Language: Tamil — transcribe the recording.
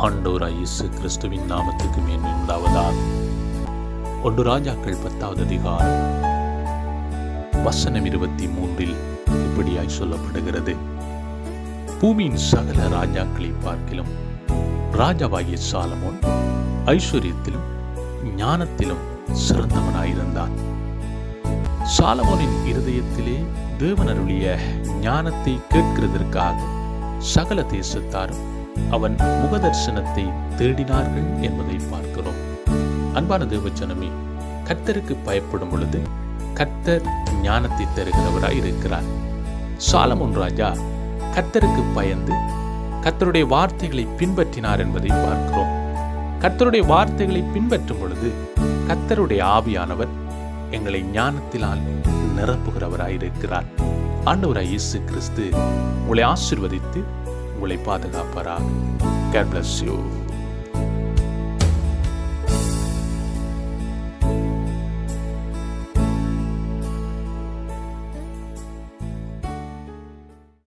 ஆண்டவராய் இயேசு கிறிஸ்துவின் நாமத்துக்கு மேன்மை உண்டாவதாக. 1 ராஜாக்கள் 10வது அதிகாரம் வசனம் 23 இப்படியாய் சொல்லப்படுகிறது. பூமியின் சகல ராஜாக்களை பார்க்கிலும் ராஜாவாகிய சாலமோன் ஐஸ்வர்யத்திலும் ஞானத்திலும் சிறந்தவனாயிருந்தான். சாலமோனின் இருதயத்திலே தேவன் அருளிய ஞானத்தை கேட்கிறதற்காக சகல தேசத்தாரும் அவன் முகதர்சனத்தை தேடினார்கள் என்பதை பார்க்கிறோம். அன்பான தேவஜனமே, கர்த்தருக்கு பயப்படும் பொழுது கர்த்தர் ஞானத்தை தருகிறவராய் இருக்கிறார். சாலமோன் ராஜா கர்த்தருக்கு பயந்து கர்த்தருடைய வார்த்தைகளை பின்பற்றினார் என்பதை பார்க்கிறோம். கர்த்தருடைய வார்த்தைகளை பின்பற்றும் பொழுது கர்த்தருடைய ஆவியானவர் எங்களை ஞானத்தினால் நிரப்புகிறவராய் இருக்கிறார். ஆண்டவராய் இயேசு கிறிஸ்து உங்களை ஆசீர்வதித்து உங்களை பாதுகாப்பாராக. God bless you.